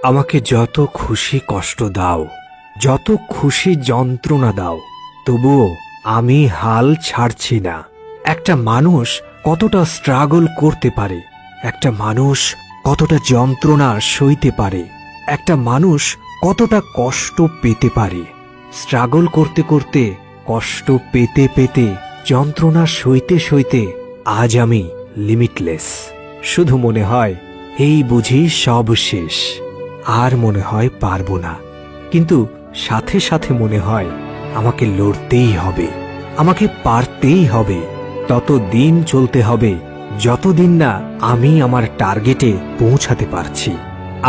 আমাকে যত খুশি কষ্ট দাও, যত খুশি যন্ত্রণা দাও, তবুও আমি হাল ছাড়ছি না। একটা মানুষ কতটা স্ট্রাগল করতে পারে, একটা মানুষ কতটা যন্ত্রণা সইতে পারে, একটা মানুষ কতটা কষ্ট পেতে পারে। স্ট্রাগল করতে করতে, কষ্ট পেতে পেতে, যন্ত্রণা সইতে সইতে আজ আমি লিমিটলেস। শুধু মনে হয় এই বুঝি সব শেষ, আর মনে হয় পারবো না। কিন্তু সাথে সাথে মনে হয় আমাকে লড়তেই হবে, আমাকে পারতেই হবে। তত দিন চলতে হবে যতদিন না আমি আমার টার্গেটে পৌঁছাতে পারছি।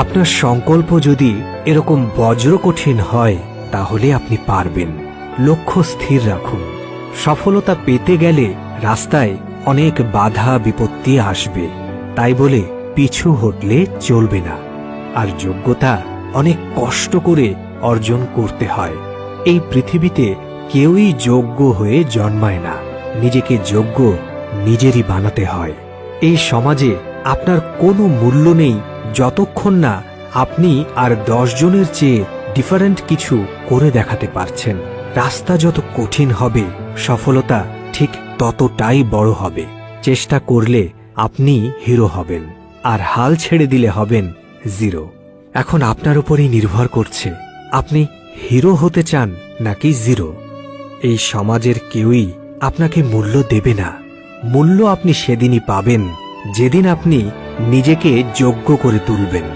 আপনার সংকল্প যদি এরকম বজ্রকঠিন হয় তাহলে আপনি পারবেন। লক্ষ্য স্থির রাখুন। সফলতা পেতে গেলে রাস্তায় অনেক বাধা বিপত্তি আসবে, তাই বলে পিছু হটলে চলবে না। আর যোগ্যতা অনেক কষ্ট করে অর্জন করতে হয়। এই পৃথিবীতে কেউই যোগ্য হয়ে জন্মায় না, নিজেকে যোগ্য নিজেরই বানাতে হয়। এই সমাজে আপনার কোনো মূল্য নেই যতক্ষণ না আপনি আর 10 জনের চেয়ে ডিফারেন্ট কিছু করে দেখাতে পারছেন। রাস্তা যত কঠিন হবে, সফলতা ঠিক ততটাই বড় হবে। চেষ্টা করলে আপনি হিরো হবেন, আর হাল ছেড়ে দিলে হবেন জিরো। এখন আপনার উপরই নির্ভর করছে, আপনি হিরো হতে চান নাকি জিরো। এই সমাজের কেউই আপনাকে মূল্য দেবে না। মূল্য আপনি সেদিনই পাবেন যেদিন আপনি নিজেকে যোগ্য করে তুলবেন।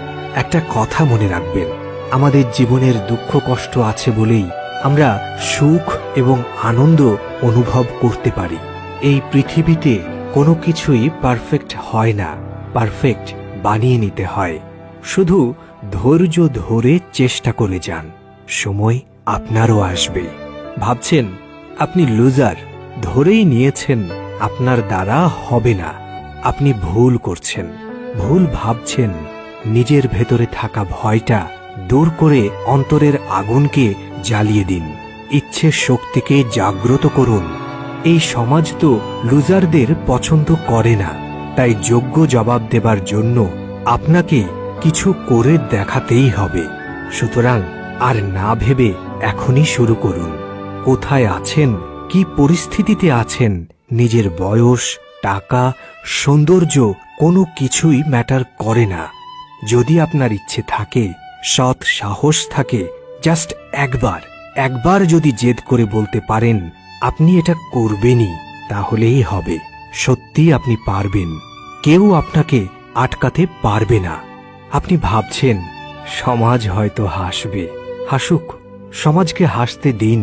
একটা কথা মনে রাখবেন, আমাদের জীবনের দুঃখ কষ্ট আছে বলেই আমরা সুখ এবং আনন্দ অনুভব করতে পারি। এই পৃথিবীতে কোনো কিছুই পারফেক্ট হয় না, পারফেক্ট বানিয়ে নিতে হয়। শুধু ধৈর্য ধরে চেষ্টা করে যান, সময় আপনারও আসবে। ভাবছেন আপনি লুজার, ধরেই নিয়েছেন আপনার দ্বারা হবে না। আপনি ভুল করছেন, ভুল ভাবছেন। নিজের ভেতরে থাকা ভয়টা দূর করে অন্তরের আগুনকে জ্বালিয়ে দিন। ইচ্ছে শক্তিকে জাগ্রত করুন। এই সমাজ তো লুজারদের পছন্দ করে না, তাই যোগ্য জবাব দেবার জন্য আপনাকে কিছু করে দেখাতেই হবে। সুতরাং আর না ভেবে এখনই শুরু করুন। কোথায় আছেন, কি পরিস্থিতিতে আছেন, নিজের বয়স, টাকা, সৌন্দর্য কোনো কিছুই ম্যাটার করে না। যদি আপনার ইচ্ছে থাকে, সৎ সাহস থাকে, জাস্ট একবার যদি জেদ করে বলতে পারেন আপনি এটা করবেনই, তাহলেই হবে। সত্যি আপনি পারবেন, কেউ আপনাকে আটকাতে পারবে না। আপনি ভাবছেন সমাজ হয়তো হাসবে, হাসুক। সমাজকে হাসতে দিন,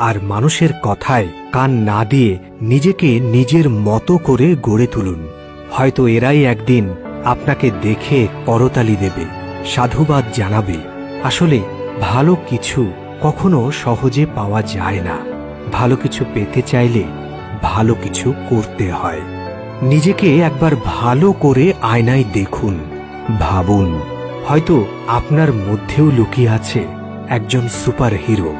আর মানুষের কথায় কান না দিয়ে নিজেকে নিজের মতো করে গড়ে তুলুন। হয়তো এরাই একদিন আপনাকে দেখে করতালি দেবে, সাধুবাদ জানাবে। আসলে ভালো কিছু কখনো সহজে পাওয়া যায় না। ভালো কিছু পেতে চাইলে ভালো কিছু করতে হয়। নিজেকে একবার ভালো করে আয়নায় দেখুন, ভাবুন হয়তো আপনার মধ্যেও লুকিয়ে আছে একজন সুপার হিরো।